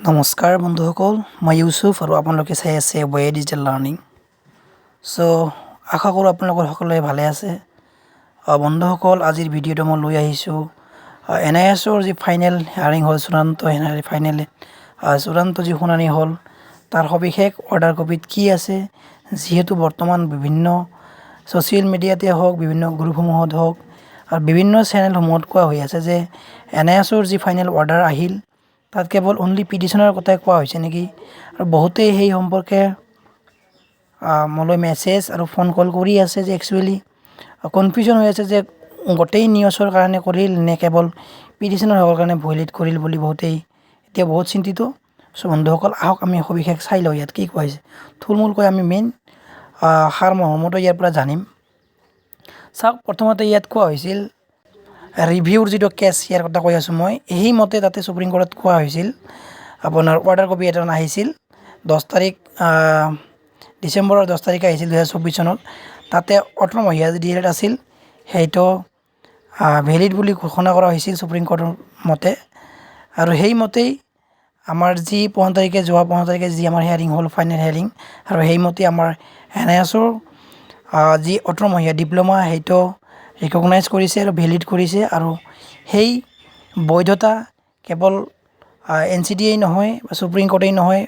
নমস্কাৰ বন্ধুসকল, মই ইউচুফ আৰু আপোনালোকে চাই আছে ৱে ডিজিটেল লাৰ্ণিং। আশা কৰোঁ আপোনালোকৰ সকলোৱে ভালে আছে। বন্ধুসকল, আজিৰ ভিডিঅ'টো মই লৈ আহিছোঁ NISৰ যি ফাইনেল হিয়াৰিং হ'ল, চূড়ান্ত যি শুনানি হ'ল তাৰ সবিশেষ অৰ্ডাৰ কপিত কি আছে। যিহেতু বৰ্তমান বিভিন্ন ছ'চিয়েল মিডিয়াতে হওক, বিভিন্ন গ্ৰুপসমূহত হওক আৰু বিভিন্ন চেনেলসমূহত কোৱা হৈ আছে যে NISৰ যি ফাইনেল অৰ্ডাৰ আহিল তাত কেৱল অনলি পিটিশ্যনৰ কথাই কোৱা হৈছে নেকি, আৰু বহুতেই সেই সম্পৰ্কে মোলৈ মেছেজ আৰু ফোন কল কৰি আছে যে একচুৱেলি কনফিউজন হৈ আছে যে গোটেই নিউজৰ কাৰণে কৰিল নে কেৱল পিটিশ্যনৰ হোৱাৰ কাৰণে ভয়লেট কৰিল বুলি বহুতেই এতিয়া বহুত চিন্তিত। বন্ধুসকল, আহক আমি সবিশেষ চাই লওঁ ইয়াত কি কোৱা হৈছে। থুলমূলকৈ আমি মেইন সাৰমৰ্মটো ইয়াৰ পৰা জানিম। চাওক, প্ৰথমতে ইয়াত কোৱা হৈছিল ৰিভিউৰ যিটো কেছ, ইয়াৰ কথা কৈ আছোঁ মই। সেইমতে তাতে সুপ্ৰিম কোৰ্টত কোৱা হৈছিল আপোনাৰ অৰ্ডাৰ কপি এটা আহিছিল 10 তাৰিখ ডিচেম্বৰৰ 10 তাৰিখে আহিছিল 2024 চনত। তাতে 18 মহীয়া যি ডিএলএড আছিল সেইটো ভেলিড বুলি ঘোষণা কৰা হৈছিল সুপ্ৰিম কোৰ্টৰ মতে। আৰু সেইমতেই আমাৰ যি 15 তাৰিখে যি আমাৰ হিয়াৰিং হ'ল, ফাইনেল হিয়াৰিং, আৰু সেইমতে আমাৰ NISৰ যি 18 মহীয়া ডিপ্ল'মা সেইটো ৰিকগনাইজ কৰিছে আৰু ভেলিড কৰিছে। আৰু সেই বৈধতা কেৱল NCTই নহয় বা সুপ্ৰিম কোৰ্টেই নহয়,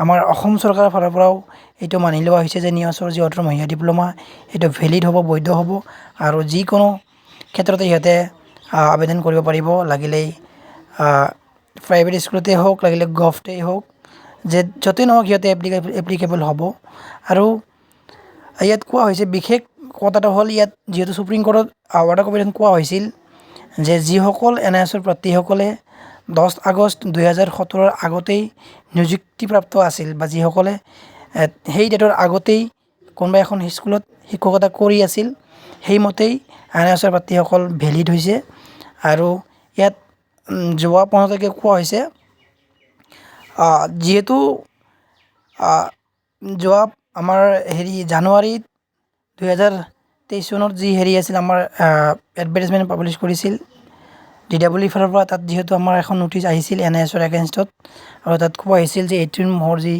আমাৰ অসম চৰকাৰৰ ফালৰ পৰাও এইটো মানি লোৱা হৈছে যে NISৰ যি 18 মহীয়া ডিপ্ল'মা এইটো ভেলিড হ'ব, বৈধ হ'ব, আৰু যিকোনো ক্ষেত্ৰতে সিহঁতে আবেদন কৰিব পাৰিব, লাগিলেই প্ৰাইভেট স্কুলতেই হওক, লাগিলে গভতেই হওক, যে য'তেই নহওক সিহঁতে এপ্লিকেবল হ'ব। আৰু ইয়াত কোৱা হৈছে বিশেষ কথাটো হ'ল, ইয়াত যিহেতু সুপ্ৰিম কোৰ্টত অৰ্ডাৰ কপিখন কোৱা হৈছিল যে যিসকল NISৰ প্ৰাৰ্থীসকলে 10 আগষ্ট 2017 আগতেই নিযুক্তিপ্ৰাপ্ত আছিল বা যিসকলে সেই ডেটৰ আগতেই কোনোবা এখন স্কুলত শিক্ষকতা কৰি আছিল, সেইমতেই NISৰ প্ৰাৰ্থীসকল ভেলিড হৈছে। আৰু ইয়াত যোৱা 15 তাৰিখে কোৱা হৈছে যিহেতু যোৱা আমাৰ জানুৱাৰীত 2023 চনত যি আছিল আমাৰ এডভাৰটাইজমেণ্ট পাব্লিছ কৰিছিল DWE ফালৰ পৰা। তাত যিহেতু আমাৰ এখন নটিচ আহিছিল NISৰ এগেইনষ্টত, আৰু তাত কোৱা হৈছিল যে 18 মহৰ যি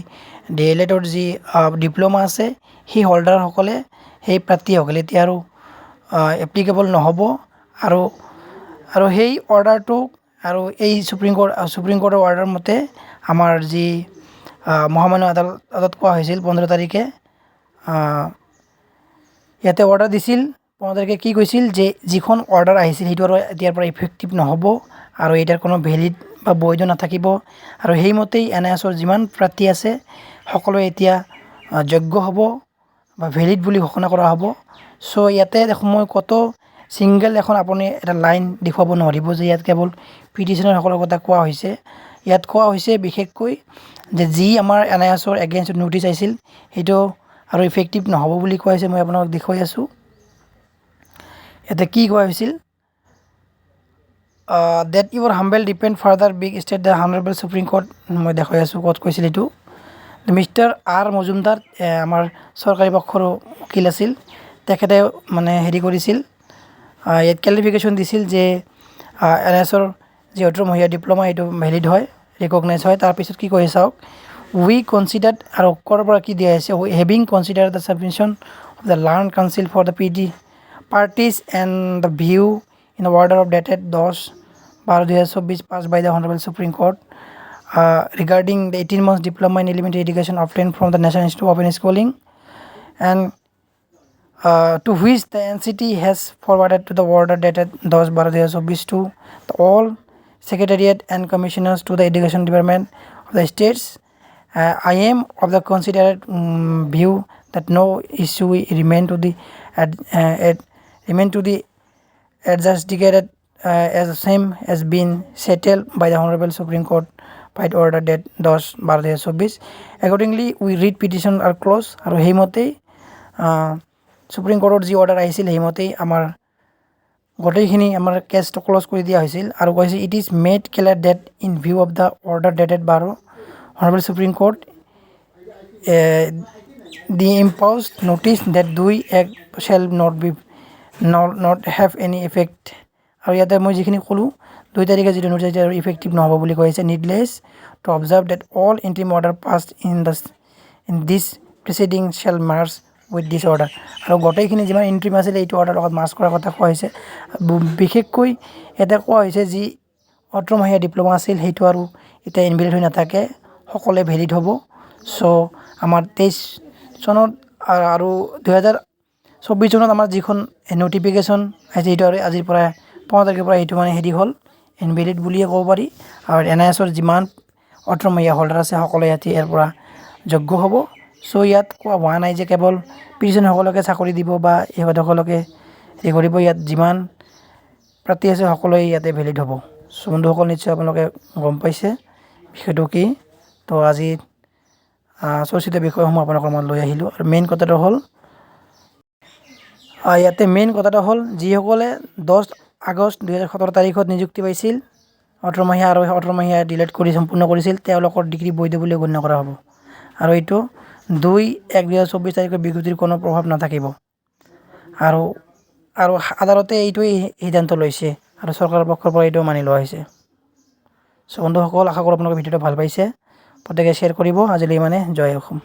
DLEডৰ যি ডিপ্ল'মা আছে সেই হোল্ডাৰসকলে, সেই প্ৰাৰ্থীসকলে এতিয়া আৰু এপ্লিকেবল নহ'ব। আৰু সেই অৰ্ডাৰটোক আৰু এই সুপ্ৰিম কোৰ্টৰ অৰ্ডাৰ মতে আমাৰ যি মহামান্য আদালতত কোৱা হৈছিল 15 তাৰিখে, ইয়াতে অৰ্ডাৰ দিছিল 15 তাৰিখে কি কৈছিল যে যিখন অৰ্ডাৰ আহিছিল সেইটো আৰু এতিয়াৰ পৰা ইফেক্টিভ নহ'ব আৰু এটাৰ কোনো ভেলিড বা বৈধ নাথাকিব। আৰু সেইমতেই NISৰ যিমান প্ৰাৰ্থী আছে সকলোৱে এতিয়া যোগ্য হ'ব বা ভেলিড বুলি ঘোষণা কৰা হ'ব। ইয়াতে মই কত ছিংগল এখন আপুনি এটা লাইন দেখুৱাব নোৱাৰিব যে ইয়াত কেৱল পিটিশ্যনৰ সকলৰ কথা কোৱা হৈছে। ইয়াত কোৱা হৈছে বিশেষকৈ যে যি আমাৰ NISৰ এগেইনষ্টত নটিচ আহিছিল সেইটো আৰু ইফেক্টিভ নহ'ব বুলি কোৱা হৈছে। মই আপোনাক দেখুৱাই আছোঁ ইয়াতে কি কোৱা হৈছিল, that your humble depend further big state the honorable Supreme Court। মই দেখুৱাই আছোঁ ক'ত কৈছিল এইটো। মিষ্টাৰ R মজুমদাৰ আমাৰ চৰকাৰী পক্ষৰ উকিল আছিল, তেখেতে মানে কৰিছিল, ইয়াত ক্লাৰিফিকেশ্যন দিছিল যে NISৰ যি 18 মহীয়া ডিপ্ল'মা এইটো ভেলিড হয়, ৰিকগনাইজ হয়। তাৰপিছত কি কৈছে চাওক, উই কনচিডাৰ্ড, আৰু ক'ৰ পৰা কি দিয়া হৈছে, having considered the submission of the learned counsel for the parties and the view in the order of dated 10/12/2024 passed by the Honorable Supreme Court regarding the 18 months diploma in elementary education obtained from the National Institute of Open Schooling, and to which the NCT has forwarded to the order dated 10/12/2024 to all Secretariat and Commissioners to the Education Department of the states. I am of the considered view that no issue remain to the adjudicated as same as been settled by the Honorable Supreme Court by order date 10/12/2024. Accordingly, we read petition are closed. আৰু সেইমতেই supreme কোৰ্টৰ যি order আহিছিল সেইমতেই আমাৰ গোটেইখিনি আমাৰ কেছটো close কৰি দিয়া হৈছিল। আৰু কৈছে it is made clear that in view of the order dated by Honorable Supreme Court the imposed notice that দুই এক shall not have any effect। আৰু ইয়াতে মই যিখিনি ক'লোঁ 2 তাৰিখে যিটো নটিচ আহিছে আৰু ইফেক্টিভ নহ'ব বুলি কৈ আছে। Needless to observe that all interim order passed in this proceeding shall merge with this order. আৰু গোটেইখিনি যিমান ইণ্ট্ৰিম আছিলে এইটো অৰ্ডাৰ লগত মাৰ্চ কৰাৰ কথা কোৱা হৈছে। বিশেষকৈ ইয়াতে কোৱা হৈছে যি 18 মহীয়া ডিপ্ল'মা আছিল সেইটো আৰু এতিয়া ইনভেলিড হৈ নাথাকে, সকলোৱে ভেলিড হ'ব। চ' আমাৰ 23 চনত আৰু 2024 চনত আমাৰ যিখন নটিফিকেশ্যন আহিছে সেইটো আৰু আজিৰ পৰা 15 তাৰিখৰ পৰা সেইটো মানে হেৰি হ'ল ইনভেলিড বুলিয়ে ক'ব পাৰি। আৰু NISৰ যিমান 18 মহীয়া হোল্ডাৰ আছে সকলোৱে ইয়াৰ পৰা যোগ্য হ'ব। চ' ইয়াত কোৱা হোৱা নাই যে কেৱল পিটিশ্যনসকলকে চাকৰি দিব বা ইহঁতসকলকে হেৰি কৰিব। ইয়াত যিমান প্ৰাৰ্থী আছে সকলোৱে ইয়াতে ভেলিড হ'ব। চ' বন্ধুসকল নিশ্চয় আপোনালোকে গম পাইছে বিষয়টো কি। তো আজি চৰ্চিত বিষয়সমূহ আপোনালোকৰ মই লৈ আহিলোঁ। আৰু মেইন কথাটো হ'ল ইয়াতে যিসকলে 10 আগষ্ট 2017 তাৰিখত নিযুক্তি পাইছিল 18 মহীয়া আৰু 18 মহীয়া ডিলিট কৰি সম্পূৰ্ণ কৰিছিল তেওঁলোকৰ ডিগ্ৰী বৈধ বুলি গণ্য কৰা হ'ব। আৰু এইটো 2/1/2024 তাৰিখৰ বিজ্ঞপ্তিৰ কোনো প্ৰভাৱ নাথাকিব। আৰু আদালতে এইটোৱেই সিদ্ধান্ত লৈছে আৰু চৰকাৰৰ পক্ষৰ পৰা এইটো মানি লোৱা হৈছে। চ' বন্ধুসকল আশা কৰোঁ আপোনালোকে ভিডিঅ'টো ভাল পাইছে, প্ৰত্যেকে শ্বেয়াৰ কৰিব। আজিলৈ জয় অসম।